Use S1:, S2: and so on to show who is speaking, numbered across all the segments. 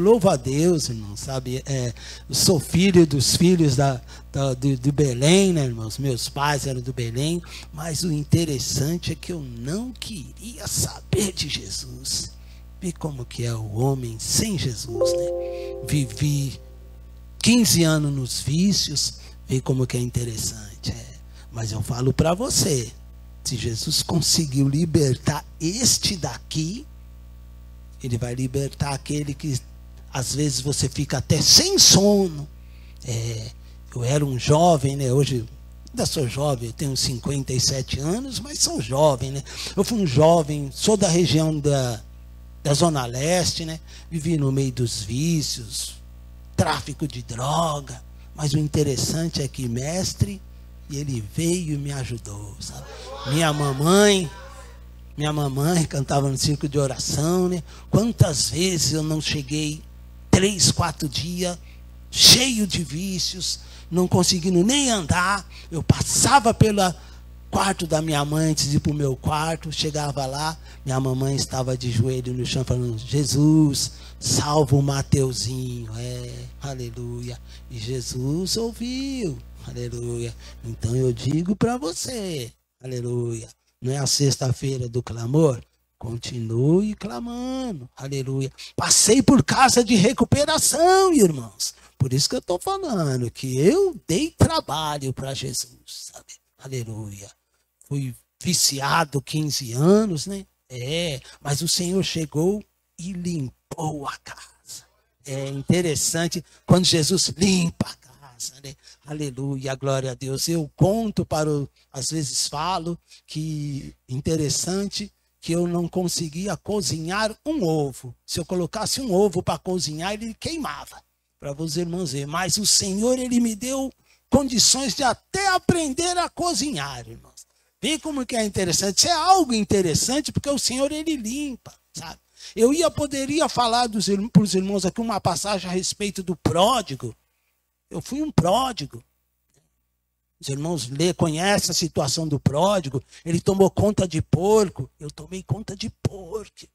S1: louvo a Deus, irmão, sabe? Eu sou filho dos filhos do Belém, né, irmãos? Meus pais eram do Belém, mas o interessante é que eu não queria saber de Jesus. Vê como que é o homem sem Jesus, né? Vivi 15 anos nos vícios, vê como que é interessante. Mas eu falo para você, se Jesus conseguiu libertar este daqui, ele vai libertar aquele que às vezes você fica até sem sono. Eu era um jovem, né? Hoje ainda sou jovem, eu tenho 57 anos, mas sou jovem, né? Eu fui um jovem, sou da região da Zona Leste, né? Vivi no meio dos vícios, tráfico de droga, mas o interessante é que mestre, ele veio e me ajudou, sabe? Minha mamãe cantava no círculo de oração, né? Quantas vezes eu não cheguei 3, 4 dias cheio de vícios, não conseguindo nem andar. Eu passava pelo quarto da minha mãe antes de ir para o meu quarto, chegava lá, minha mamãe estava de joelho no chão falando: Jesus, salva o Mateuzinho. Aleluia. E Jesus ouviu, aleluia. Então eu digo para você, aleluia, não é a sexta-feira do clamor? Continue clamando, aleluia. Passei por casa de recuperação, irmãos. Por isso que eu estou falando que eu dei trabalho para Jesus, sabe? Aleluia. Fui viciado 15 anos, né? Mas o Senhor chegou e limpou a casa. É interessante quando Jesus limpa a casa, né? Aleluia, glória a Deus. Eu conto às vezes falo que interessante que eu não conseguia cozinhar um ovo. Se eu colocasse um ovo para cozinhar, ele queimava. Para os irmãos verem. Mas o Senhor, ele me deu condições de até aprender a cozinhar, irmãos. Vê como que é interessante. Isso é algo interessante, porque o Senhor, ele limpa, sabe? Eu poderia falar para os irmãos aqui uma passagem a respeito do pródigo. Eu fui um pródigo. Os irmãos conhecem a situação do pródigo. Ele tomou conta de porco. Eu tomei conta de porco.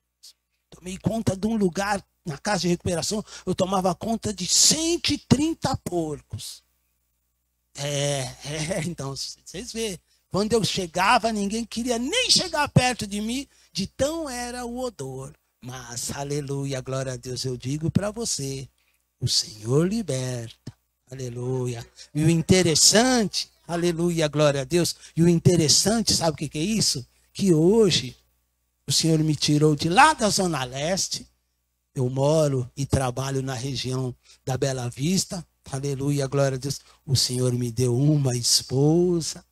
S1: Tomei conta de um lugar, na casa de recuperação, eu tomava conta de 130 porcos. Então, vocês veem. Quando eu chegava, ninguém queria nem chegar perto de mim, de tão era o odor. Mas, aleluia, glória a Deus, eu digo para você, o Senhor liberta, aleluia. E o interessante, aleluia, glória a Deus, e o interessante, sabe o que é isso? Que hoje, o Senhor me tirou de lá da Zona Leste, eu moro e trabalho na região da Bela Vista, aleluia, glória a Deus, o Senhor me deu uma esposa.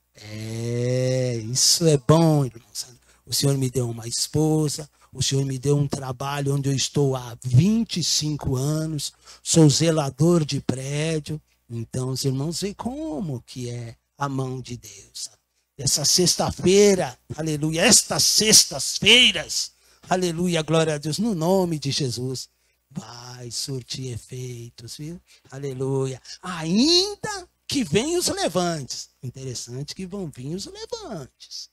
S1: Isso é bom, irmãos. O Senhor me deu uma esposa, o Senhor me deu um trabalho onde eu estou há 25 anos, sou zelador de prédio. Então, os irmãos veem como que é a mão de Deus. Essa sexta-feira, aleluia, estas sextas-feiras, aleluia, glória a Deus, no nome de Jesus, vai surtir efeitos, viu? Aleluia. Ainda que venham os levantes. Interessante que vão vir os levantes.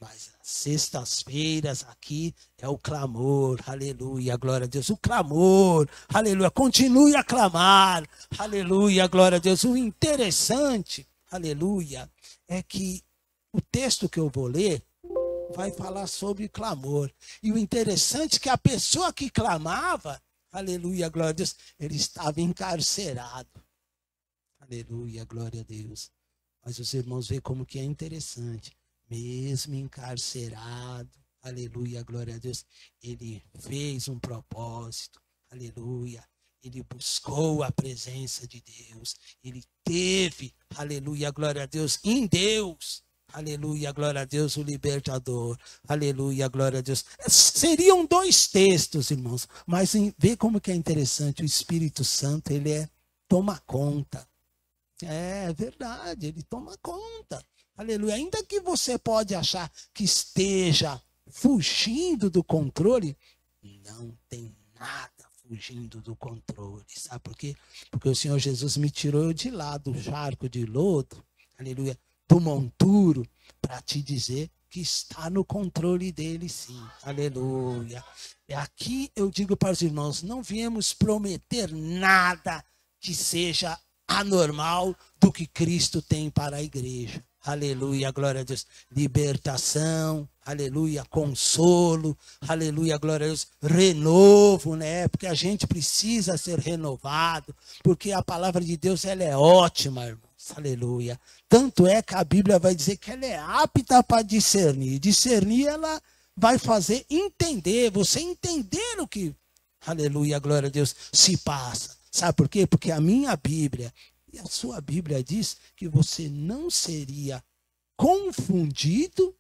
S1: Mas as sextas-feiras aqui é o clamor, aleluia, glória a Deus. O clamor, aleluia, continue a clamar, aleluia, glória a Deus. O interessante, aleluia, é que o texto que eu vou ler vai falar sobre clamor. E o interessante é que a pessoa que clamava, aleluia, glória a Deus, ele estava encarcerado. Aleluia, glória a Deus. Mas os irmãos veem como que é interessante. Mesmo encarcerado, aleluia, glória a Deus, ele fez um propósito, aleluia. Ele buscou a presença de Deus. Ele teve, aleluia, glória a Deus, em Deus. Aleluia, glória a Deus, o libertador. Aleluia, glória a Deus. Seriam 2 textos, irmãos. Mas vê como que é interessante. O Espírito Santo, ele toma conta. É verdade, ele toma conta. Aleluia. Ainda que você pode achar que esteja fugindo do controle, não tem nada fugindo do controle. Sabe por quê? Porque o Senhor Jesus me tirou de lá do charco de lodo. Aleluia. do monturo para te dizer que está no controle dele, sim. Aleluia. E aqui eu digo para os irmãos, não viemos prometer nada que seja anormal do que Cristo tem para a igreja. Aleluia, glória a Deus. Libertação, aleluia, consolo, aleluia, glória a Deus. Renovo, né? Porque a gente precisa ser renovado, porque a palavra de Deus, ela é ótima, irmãos. Aleluia. Tanto é que a Bíblia vai dizer que ela é apta para discernir. Discernir, ela vai fazer entender, você entender o que, aleluia, glória a Deus, se passa. Sabe por quê? Porque a minha Bíblia e a sua Bíblia diz que você não seria confundido,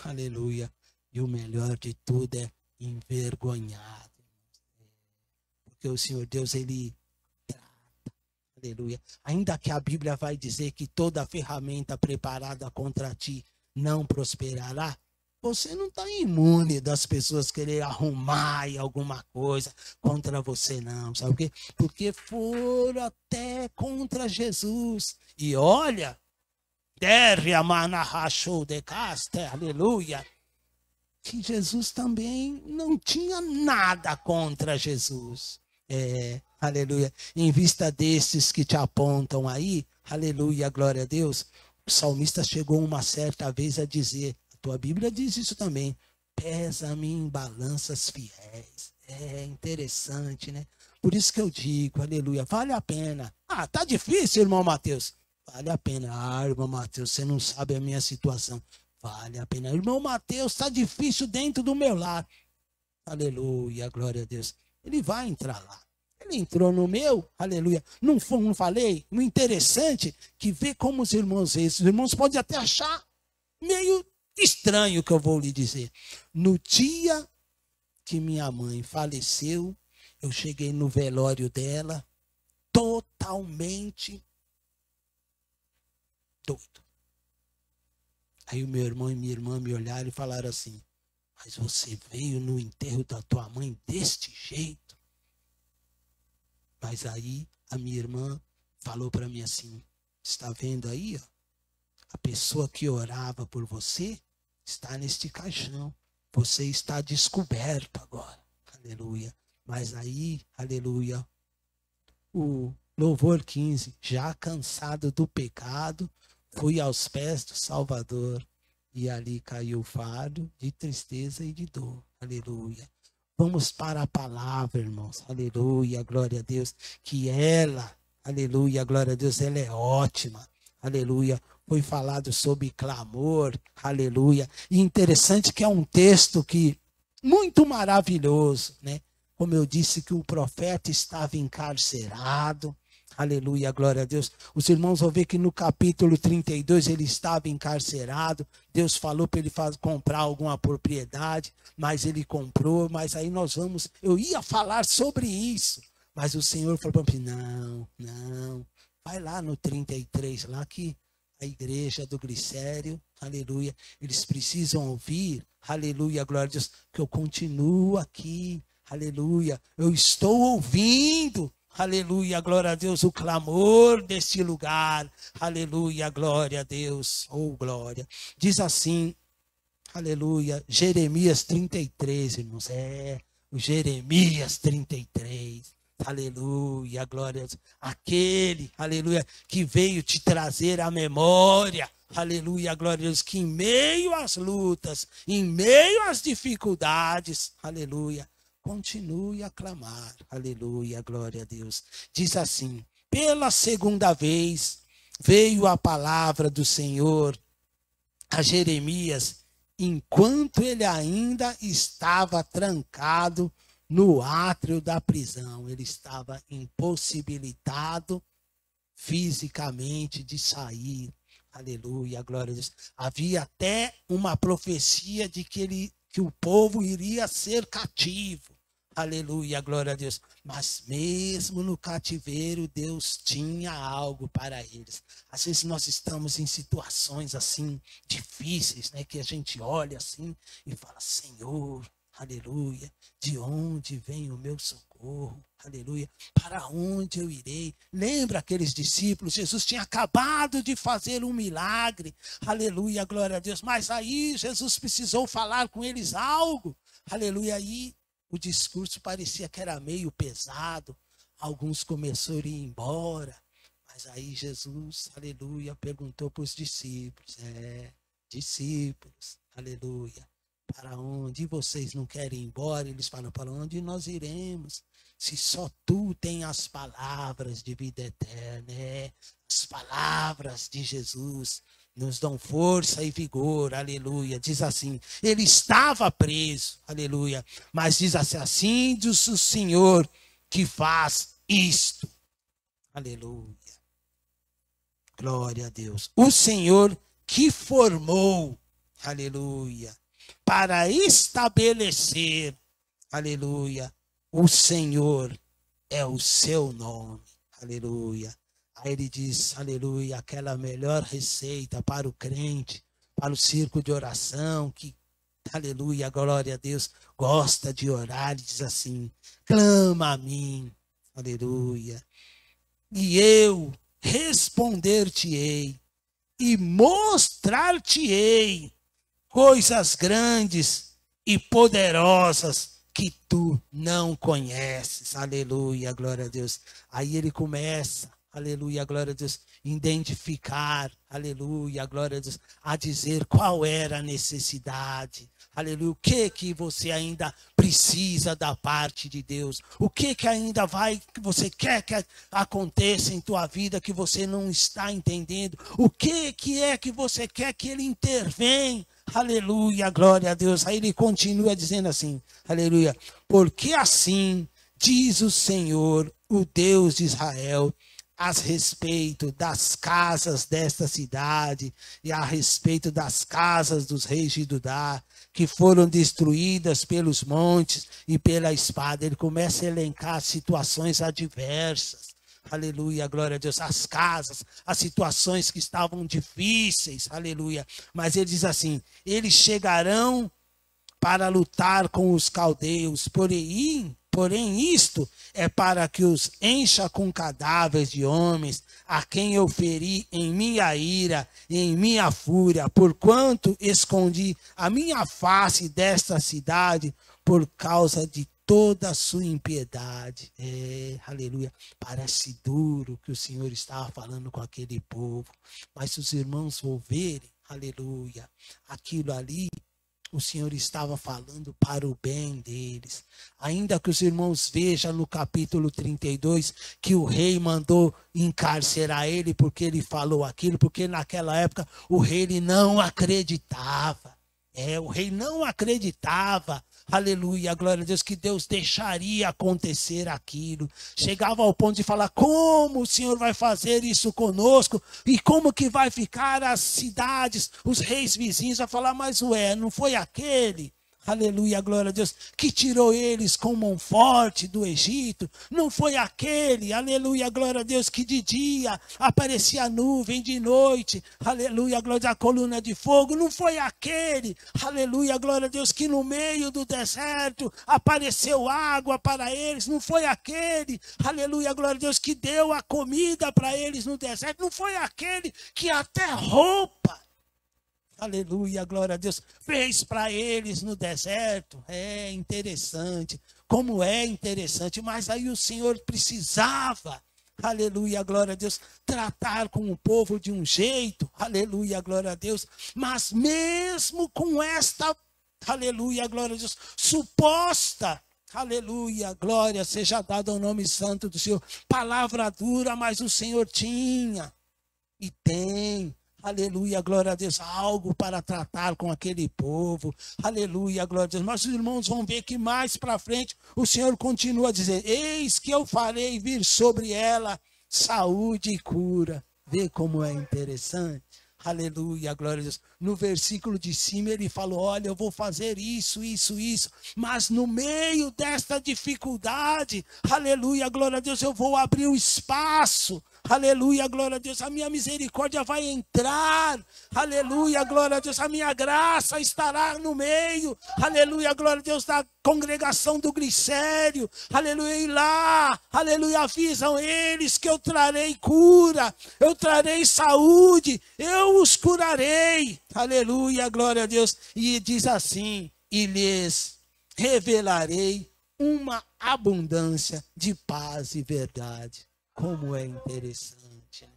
S1: aleluia, e o melhor de tudo é envergonhado. Porque o Senhor Deus, ele trata, aleluia. Ainda que a Bíblia vai dizer que toda ferramenta preparada contra ti não prosperará, você não está imune das pessoas querer arrumar alguma coisa contra você, não. Sabe por quê? Porque foram até contra Jesus. E olha, aleluia, que Jesus também não tinha nada contra Jesus. Aleluia. Em vista desses que te apontam aí, aleluia, glória a Deus, o salmista chegou uma certa vez a dizer, tua Bíblia diz isso também, pesa-me em balanças fiéis. É interessante, né? Por isso que eu digo, aleluia, vale a pena. Ah, tá difícil, irmão Mateus. Vale a pena. Ah, irmão Mateus, você não sabe a minha situação. Vale a pena. Irmão Mateus, tá difícil dentro do meu lar. Aleluia, glória a Deus. Ele vai entrar lá. Ele entrou no meu, aleluia. Não falei? O interessante que vê como os irmãos, esses irmãos podem até achar meio estranho o que eu vou lhe dizer. No dia que minha mãe faleceu, eu cheguei no velório dela totalmente doido. Aí o meu irmão e minha irmã me olharam e falaram assim, mas você veio no enterro da tua mãe deste jeito? Mas aí a minha irmã falou para mim assim, está vendo aí, ó? A pessoa que orava por você está neste caixão. Você está descoberto agora. Aleluia. Mas aí, aleluia, o louvor 15, já cansado do pecado, fui aos pés do Salvador. E ali caiu o fardo de tristeza e de dor. Aleluia. Vamos para a palavra, irmãos. Aleluia, glória a Deus. Que ela, aleluia, glória a Deus, ela é ótima. Aleluia. Foi falado sobre clamor, aleluia. E interessante que é um texto que muito maravilhoso, né? Como eu disse que o profeta estava encarcerado, aleluia, glória a Deus. Os irmãos vão ver que no capítulo 32 ele estava encarcerado. Deus falou para ele comprar alguma propriedade, mas ele comprou. Mas aí eu ia falar sobre isso, mas o Senhor falou para mim, não, vai lá no 33, lá que a igreja do Glicério, aleluia, eles precisam ouvir, aleluia, glória a Deus, que eu continuo aqui, aleluia, eu estou ouvindo, aleluia, glória a Deus, o clamor deste lugar, aleluia, glória a Deus, oh glória. Diz assim, aleluia, Jeremias 33, irmãos, o Jeremias 33. Aleluia, glória a Deus. Aquele, aleluia, que veio te trazer a memória, aleluia, glória a Deus, que em meio às lutas, em meio às dificuldades, aleluia, continue a clamar, aleluia, glória a Deus. Diz assim, pela segunda vez veio a palavra do Senhor a Jeremias, enquanto ele ainda estava trancado no átrio da prisão. Ele estava impossibilitado fisicamente de sair. Aleluia, glória a Deus. Havia até uma profecia de que o povo iria ser cativo. Aleluia, glória a Deus. Mas mesmo no cativeiro, Deus tinha algo para eles. Às vezes nós estamos em situações assim, difíceis, né? Que a gente olha assim e fala, Senhor, aleluia, de onde vem o meu socorro? morro? Aleluia. Para onde eu irei? Lembra aqueles discípulos? Jesus tinha acabado de fazer um milagre. Aleluia, glória a Deus. Mas aí Jesus precisou falar com eles algo. Aleluia. Aí o discurso parecia que era meio pesado. Alguns começaram a ir embora. Mas aí Jesus, aleluia, perguntou para os discípulos. Discípulos, aleluia. Para onde vocês não querem ir embora? Eles falam, para onde nós iremos? Se só tu tem as palavras de vida eterna, as palavras de Jesus nos dão força e vigor, aleluia. Diz assim, ele estava preso, aleluia, mas diz assim diz o Senhor que faz isto, aleluia. Glória a Deus. O Senhor que formou, aleluia, para estabelecer, aleluia, o Senhor é o seu nome, aleluia. Aí ele diz, aleluia, aquela melhor receita para o crente, para o círculo de oração, que, aleluia, glória a Deus, gosta de orar, e diz assim, clama a mim, aleluia, e eu responder-te-ei e mostrar-te-ei coisas grandes e poderosas que tu não conheces. Aleluia, glória a Deus. Aí ele começa, aleluia, glória a Deus, identificar, aleluia, glória a Deus, a dizer qual era a necessidade. Aleluia, o que você ainda precisa da parte de Deus? O que ainda você quer que aconteça em tua vida que você não está entendendo? O que é que você quer que ele intervenha? Aleluia, glória a Deus. Aí ele continua dizendo assim, aleluia, porque assim diz o Senhor, o Deus de Israel, a respeito das casas desta cidade e a respeito das casas dos reis de Judá, que foram destruídas pelos montes e pela espada. Ele começa a elencar situações adversas. Aleluia, glória a Deus. As casas, as situações que estavam difíceis. Aleluia. Mas ele diz assim, eles chegarão para lutar com os caldeus, porém isto é para que os encha com cadáveres de homens, a quem eu feri em minha ira, em minha fúria, porquanto escondi a minha face desta cidade por causa de toda a sua impiedade. Aleluia. Parece duro que o Senhor estava falando com aquele povo, mas se os irmãos vão verem, aleluia, aquilo ali, o Senhor estava falando para o bem deles. Ainda que os irmãos vejam no capítulo 32 que o rei mandou encarcerar ele porque ele falou aquilo, porque naquela época o rei ele não acreditava. O rei não acreditava. Aleluia, glória a Deus, que Deus deixaria acontecer aquilo. Chegava ao ponto de falar, como o Senhor vai fazer isso conosco? E como que vai ficar as cidades, os reis vizinhos? Vai falar, mas não foi aquele? Aleluia, glória a Deus, que tirou eles com mão forte do Egito. Não foi aquele, aleluia, glória a Deus, que de dia aparecia a nuvem, de noite, aleluia, glória a Deus, a coluna de fogo. Não foi aquele, aleluia, glória a Deus, que no meio do deserto apareceu água para eles. Não foi aquele, aleluia, glória a Deus, que deu a comida para eles no deserto. Não foi aquele que até roupa, aleluia, glória a Deus, fez para eles no deserto. É interessante, como é interessante, mas aí o Senhor precisava, aleluia, glória a Deus, tratar com o povo de um jeito, aleluia, glória a Deus, mas mesmo com esta, aleluia, glória a Deus, suposta, aleluia, glória seja dada ao nome santo do Senhor, palavra dura, mas o Senhor tinha e tem, aleluia, glória a Deus, algo para tratar com aquele povo. Aleluia, glória a Deus. Mas os irmãos vão ver que mais para frente o Senhor continua a dizer, eis que eu farei vir sobre ela saúde e cura. Vê como é interessante. Aleluia, glória a Deus. No versículo de cima ele falou, olha, eu vou fazer isso. Mas no meio desta dificuldade, aleluia, glória a Deus, eu vou abrir o espaço. Aleluia, glória a Deus, a minha misericórdia vai entrar. Aleluia, glória a Deus, a minha graça estará no meio. Aleluia, glória a Deus, congregação do Glicério, aleluia, e lá, aleluia, avisam eles que eu trarei cura, eu trarei saúde, eu os curarei, aleluia, glória a Deus. E diz assim, e lhes revelarei uma abundância de paz e verdade. Como é interessante, né?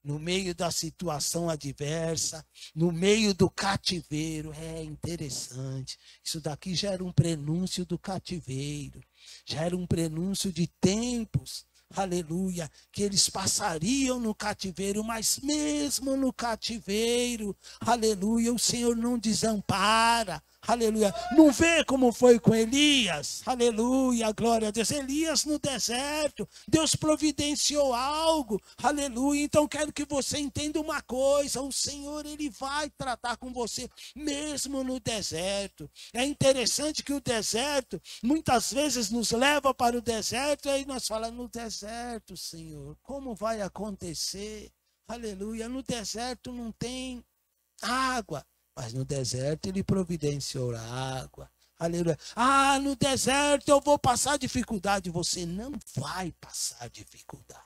S1: No meio da situação adversa, no meio do cativeiro, é interessante. Isso daqui já era um prenúncio do cativeiro, já era um prenúncio de tempos, aleluia, que eles passariam no cativeiro, mas mesmo no cativeiro, aleluia, o Senhor não desampara. Aleluia. Não vê como foi com Elias? Aleluia, glória a Deus. Elias no deserto, Deus providenciou algo. Aleluia. Então quero que você entenda uma coisa, o Senhor, Ele vai tratar com você mesmo no deserto. É interessante que o deserto muitas vezes nos leva para o deserto e aí nós falamos, no deserto, Senhor, como vai acontecer? Aleluia. No deserto não tem água. Mas no deserto ele providenciou água. Aleluia. Ah, no deserto eu vou passar dificuldade. Você não vai passar dificuldade.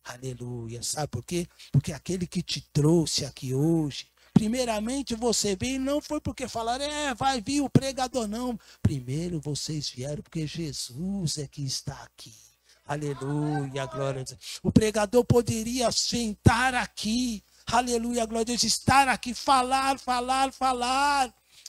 S1: Aleluia. Sabe por quê? Porque aquele que te trouxe aqui hoje, primeiramente você veio, não foi porque falaram, vai vir o pregador, não. Primeiro vocês vieram porque Jesus é que está aqui. Aleluia, glória a Deus. O pregador poderia sentar aqui. Aleluia, glória a Deus, estar aqui, falar.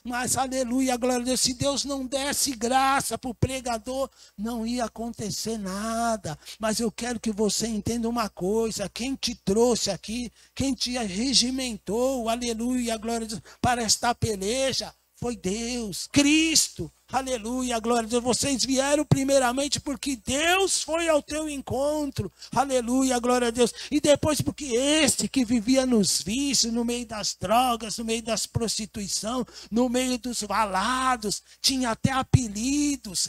S1: Mas, aleluia, glória a Deus, se Deus não desse graça para o pregador, não ia acontecer nada. Mas eu quero que você entenda uma coisa, quem te trouxe aqui, quem te regimentou, aleluia, glória a Deus, para esta peleja, foi Deus, Cristo. Aleluia, glória a Deus. Vocês vieram primeiramente porque Deus foi ao teu encontro. Aleluia, glória a Deus. E depois porque este que vivia nos vícios, no meio das drogas, no meio das prostituição, no meio dos valados, tinha até apelidos.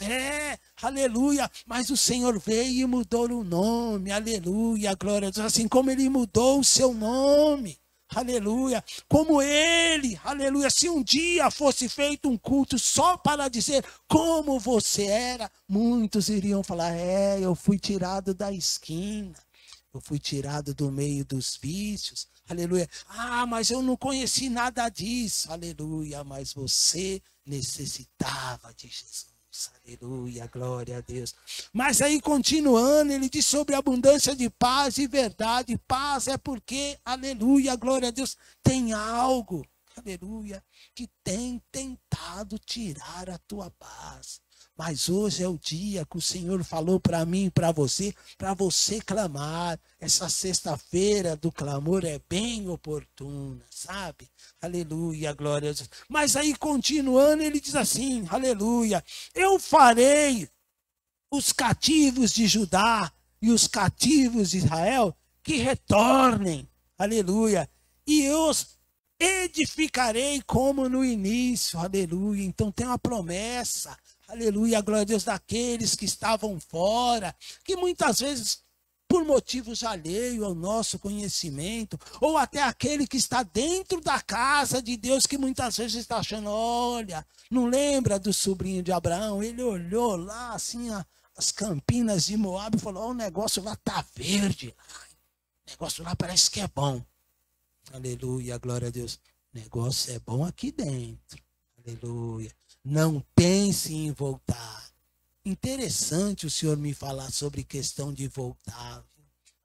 S1: Aleluia. Mas o Senhor veio e mudou o nome. Aleluia, glória a Deus. Assim como Ele mudou o seu nome. Aleluia, como ele, aleluia, se um dia fosse feito um culto só para dizer como você era, muitos iriam falar, eu fui tirado da esquina, eu fui tirado do meio dos vícios, aleluia, mas eu não conheci nada disso, aleluia, mas você necessitava de Jesus. Aleluia, glória a Deus. Mas aí continuando, ele diz sobre abundância de paz e verdade. Paz é porque, aleluia, glória a Deus, tem algo, aleluia, que tem tentado tirar a tua paz. Mas hoje é o dia que o Senhor falou para mim e para você clamar. Essa sexta-feira do clamor é bem oportuna, sabe? Aleluia, glória a Deus. Mas aí continuando, ele diz assim, aleluia, eu farei os cativos de Judá e os cativos de Israel que retornem, aleluia, e eu os edificarei como no início, aleluia. Então tem uma promessa, aleluia, glória a Deus, daqueles que estavam fora, que muitas vezes por motivos alheios ao nosso conhecimento, ou até aquele que está dentro da casa de Deus, que muitas vezes está achando, olha, não lembra do sobrinho de Abraão? Ele olhou lá, assim, as campinas de Moabe e falou, o negócio lá está verde, o negócio lá parece que é bom. Aleluia, glória a Deus. O negócio é bom aqui dentro. Aleluia. Não pense em voltar. Interessante o Senhor me falar sobre questão de voltar.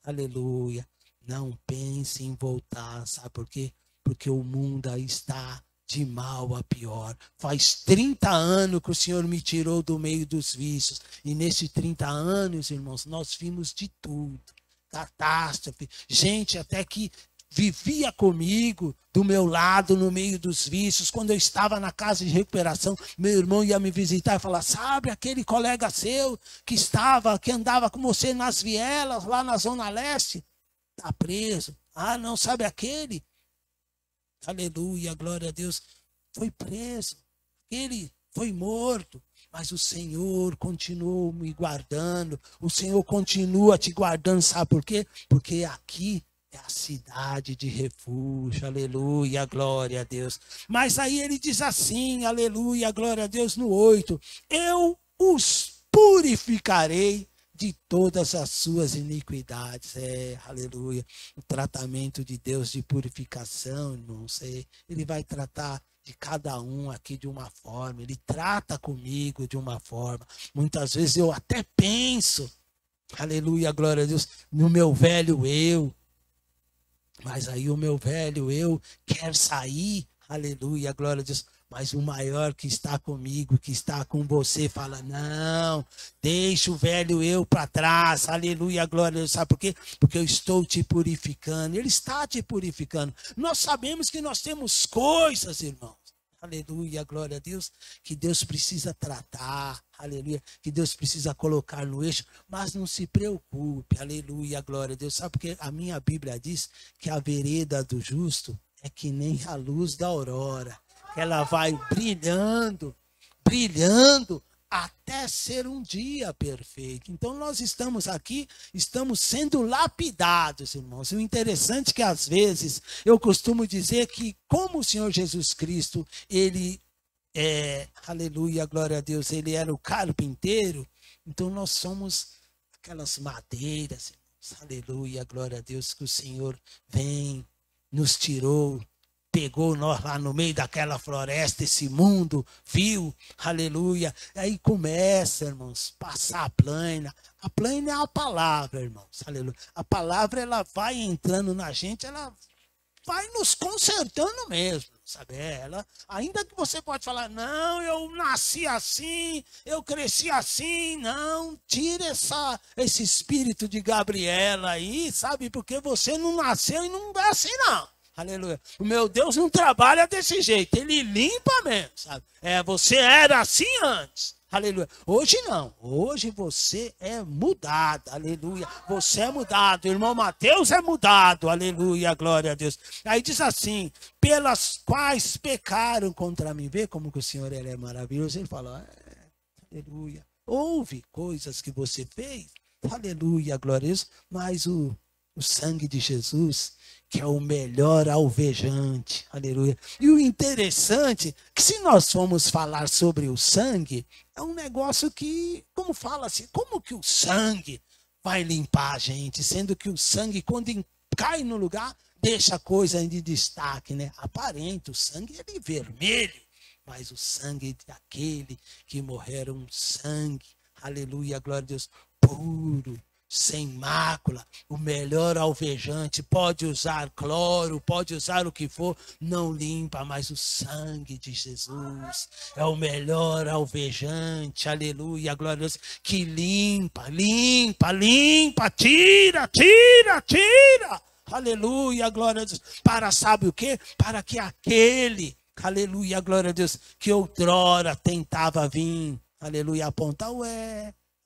S1: Aleluia. Não pense em voltar. Sabe por quê? Porque o mundo aí está de mal a pior. Faz 30 anos que o Senhor me tirou do meio dos vícios. E nesses 30 anos, irmãos, nós vimos de tudo. Catástrofe. Gente até que vivia comigo, do meu lado, no meio dos vícios. Quando eu estava na casa de recuperação, meu irmão ia me visitar e falar, sabe aquele colega seu que andava com você nas vielas, lá na Zona Leste? Está preso. Ah, não, sabe aquele? Aleluia, glória a Deus. Foi preso. Ele foi morto. Mas o Senhor continuou me guardando. O Senhor continua te guardando. Sabe por quê? Porque aqui é a cidade de refúgio, aleluia, glória a Deus. Mas aí ele diz assim, aleluia, glória a Deus, no 8, eu os purificarei de todas as suas iniquidades. Aleluia. O tratamento de Deus de purificação, irmãos, ele vai tratar de cada um aqui de uma forma, ele trata comigo de uma forma. Muitas vezes eu até penso, aleluia, glória a Deus, no meu velho eu, mas aí o meu velho eu quer sair, aleluia, glória a Deus. Mas o maior que está comigo, que está com você, fala, não, deixa o velho eu para trás, aleluia, glória a Deus. Sabe por quê? Porque eu estou te purificando, ele está te purificando. Nós sabemos que nós temos coisas, irmãos, aleluia, glória a Deus, que Deus precisa tratar, aleluia, que Deus precisa colocar no eixo, mas não se preocupe, aleluia, glória a Deus. Sabe porque a minha Bíblia diz que a vereda do justo é que nem a luz da aurora, que ela vai brilhando, brilhando, até ser um dia perfeito. Então nós estamos aqui, estamos sendo lapidados, irmãos. O interessante é que às vezes eu costumo dizer que como o Senhor Jesus Cristo, ele aleluia, glória a Deus, ele era o carpinteiro, então nós somos aquelas madeiras, irmãos, aleluia, glória a Deus, que o Senhor vem, nos tirou, pegou nós lá no meio daquela floresta, esse mundo, viu, aleluia, aí começa, irmãos, passar a plaina é a palavra, irmãos, aleluia, a palavra ela vai entrando na gente, ela vai nos consertando mesmo, sabe, ela, ainda que você pode falar, não, eu nasci assim, eu cresci assim, não, tira esse espírito de Gabriela aí, sabe, porque você não nasceu e não é assim não. Aleluia. O meu Deus não trabalha desse jeito. Ele limpa mesmo, sabe? Você era assim antes. Aleluia. Hoje não. Hoje você é mudado. Aleluia. Você é mudado. O irmão Mateus é mudado. Aleluia. Glória a Deus. Aí diz assim, pelas quais pecaram contra mim. Vê como que o Senhor ele é maravilhoso. Ele fala, aleluia. Houve coisas que você fez. Aleluia. Glória a Deus. Mas o sangue de Jesus, que é o melhor alvejante, aleluia. E o interessante, que se nós formos falar sobre o sangue, é um negócio que, como fala assim, como que o sangue vai limpar a gente, sendo que o sangue, quando cai no lugar, deixa a coisa de destaque, né? Aparente, o sangue é vermelho, mas o sangue daquele que morreram, um sangue, aleluia, glória a Deus, puro, sem mácula, o melhor alvejante, pode usar cloro, pode usar o que for, não limpa, mas o sangue de Jesus é o melhor alvejante, aleluia, glória a Deus, que limpa, limpa, limpa, tira, tira, tira, aleluia, glória a Deus, para sabe o quê? Para que aquele, aleluia, glória a Deus, que outrora tentava vir, aleluia, apontar,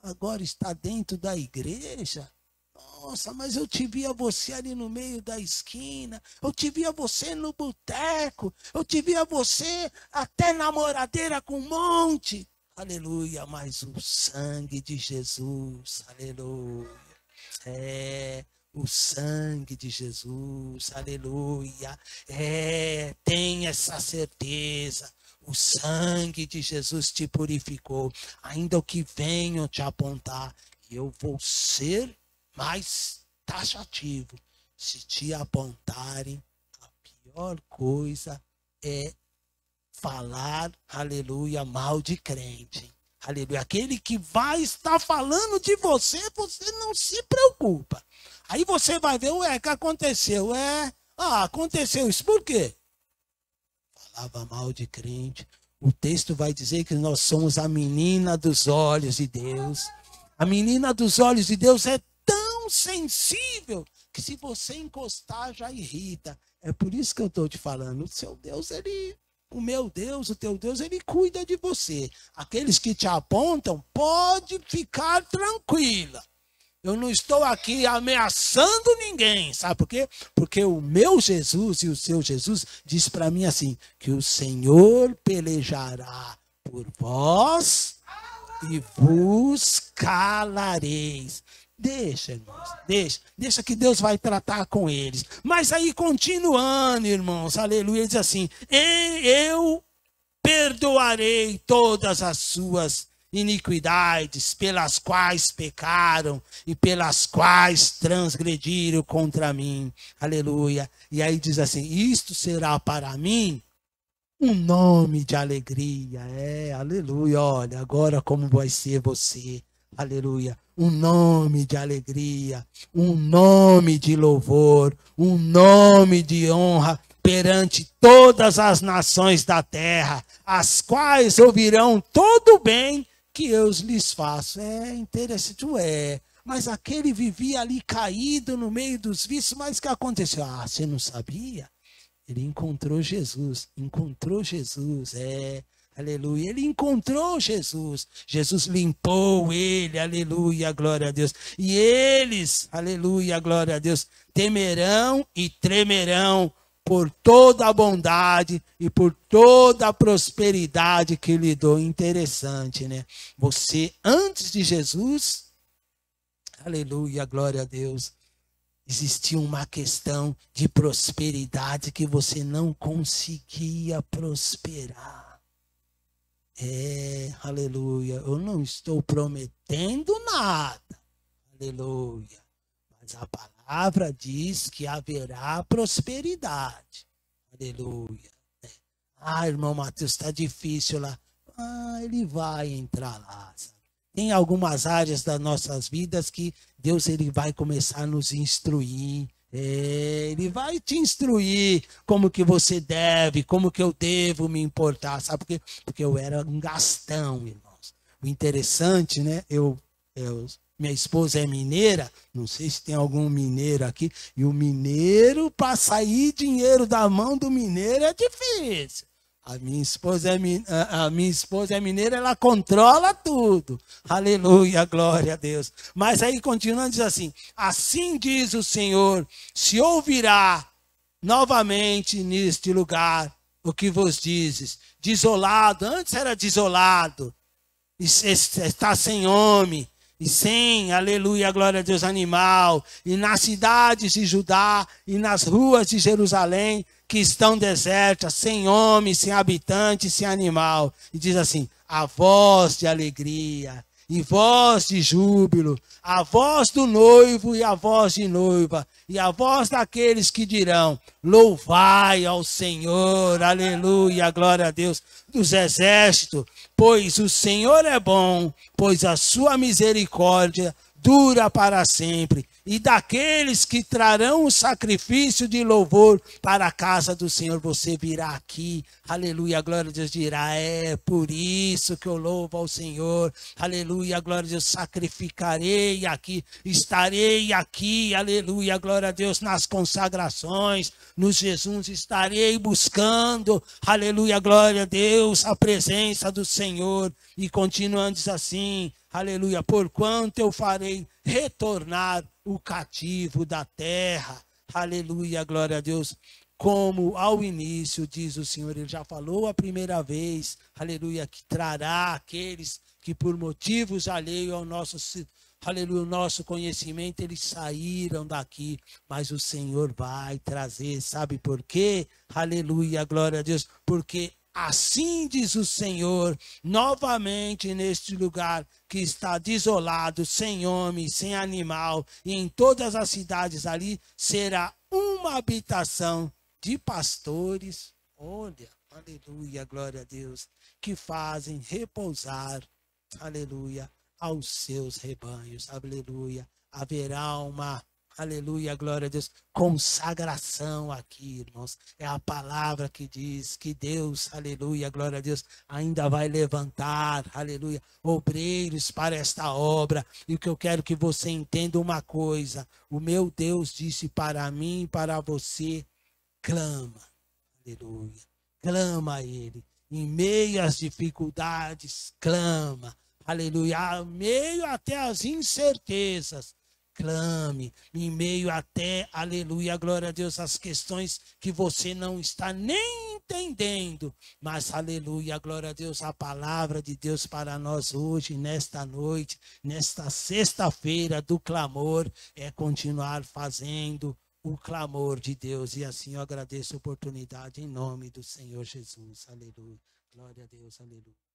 S1: agora está dentro da igreja? Nossa, mas eu te via você ali no meio da esquina, eu te via você no boteco, eu te via você até namoradeira com um monte. Aleluia, mas o sangue de Jesus, aleluia, o sangue de Jesus, aleluia, tem essa certeza. O sangue de Jesus te purificou. Ainda o que venham te apontar, eu vou ser mais taxativo. Se te apontarem, a pior coisa é falar, aleluia, mal de crente. Aleluia. Aquele que vai estar falando de você, você não se preocupa. Aí você vai ver, o que aconteceu? Aconteceu isso. Por quê? Falava mal de crente. O texto vai dizer que nós somos a menina dos olhos de Deus. A menina dos olhos de Deus é tão sensível que se você encostar já irrita. É por isso que eu estou te falando. O seu Deus, o meu Deus, o teu Deus, ele cuida de você. Aqueles que te apontam, pode ficar tranquila. Eu não estou aqui ameaçando ninguém, sabe por quê? Porque o meu Jesus e o seu Jesus diz para mim assim, que o Senhor pelejará por vós e vos calareis. Deixa, irmãos, deixa que Deus vai tratar com eles. Mas aí, continuando, irmãos, aleluia, ele diz assim: eu perdoarei todas as suas iniquidades pelas quais pecaram e pelas quais transgrediram contra mim. Aleluia. E aí diz assim: isto será para mim um nome de alegria. Aleluia. Olha, agora como vai ser você. Aleluia. Um nome de alegria, um nome de louvor, um nome de honra perante todas as nações da terra, as quais ouvirão todo o bem que eu lhes faço. Interessante, mas aquele vivia ali caído no meio dos vícios, mas o que aconteceu? Você não sabia? Ele encontrou Jesus, aleluia, ele encontrou Jesus, Jesus limpou ele, aleluia, glória a Deus, e eles, aleluia, glória a Deus, temerão e tremerão por toda a bondade e por toda a prosperidade que lhe dou. Interessante, né? Você, antes de Jesus, aleluia, glória a Deus, existia uma questão de prosperidade que você não conseguia prosperar. Aleluia. Eu não estou prometendo nada. Aleluia. Mas a palavra diz que haverá prosperidade. Aleluia. Irmão Mateus, está difícil lá. Ele vai entrar lá, sabe? Tem algumas áreas das nossas vidas que Deus ele vai começar a nos instruir. Ele vai te instruir como que você deve, como que eu devo me importar. Sabe por quê? Porque eu era um gastão, irmãos. O interessante, né? Minha esposa é mineira, não sei se tem algum mineiro aqui. E o mineiro, para sair dinheiro da mão do mineiro é difícil. A minha esposa é mineira, ela controla tudo. Aleluia, glória a Deus. Mas aí continuando, diz assim: assim diz o Senhor, se ouvirá novamente neste lugar o que vos dizes. Desolado, antes era desolado, está sem homem, e sem, aleluia, glória a Deus, animal, e nas cidades de Judá, e nas ruas de Jerusalém, que estão desertas, sem homem, sem habitante, sem animal. E diz assim: a voz de alegria e voz de júbilo, a voz do noivo e a voz de noiva, e a voz daqueles que dirão: louvai ao Senhor, aleluia, glória a Deus, dos exércitos, pois o Senhor é bom, pois a sua misericórdia dura para sempre. E daqueles que trarão o sacrifício de louvor para a casa do Senhor, você virá aqui, aleluia, glória a Deus, dirá: por isso que eu louvo ao Senhor, aleluia, glória a Deus, sacrificarei aqui, estarei aqui, aleluia, glória a Deus, nas consagrações, nos jejuns, estarei buscando, aleluia, glória a Deus, a presença do Senhor. E continuando diz assim, aleluia, porquanto eu farei retornar o cativo da terra, aleluia, glória a Deus, como ao início, diz o Senhor. Ele já falou a primeira vez, aleluia, que trará aqueles que por motivos alheios ao nosso, aleluia, o nosso conhecimento, eles saíram daqui, mas o Senhor vai trazer, sabe por quê? Aleluia, glória a Deus, porque assim diz o Senhor, novamente neste lugar que está desolado, sem homem, sem animal, e em todas as cidades ali será uma habitação de pastores, olha, aleluia, glória a Deus, que fazem repousar, aleluia, aos seus rebanhos, aleluia, haverá uma, aleluia, glória a Deus, consagração aqui, irmãos. É a palavra que diz que Deus, aleluia, glória a Deus, ainda vai levantar, aleluia, obreiros para esta obra. E o que eu quero que você entenda uma coisa: o meu Deus disse para mim e para você: clama, aleluia, clama a Ele. Em meio às dificuldades, clama, aleluia, em meio até às incertezas, clame, em meio até, aleluia, glória a Deus, as questões que você não está nem entendendo. Mas, aleluia, glória a Deus, a palavra de Deus para nós hoje, nesta noite, nesta sexta-feira do clamor, é continuar fazendo o clamor de Deus. E assim eu agradeço a oportunidade em nome do Senhor Jesus. Aleluia. Glória a Deus, aleluia.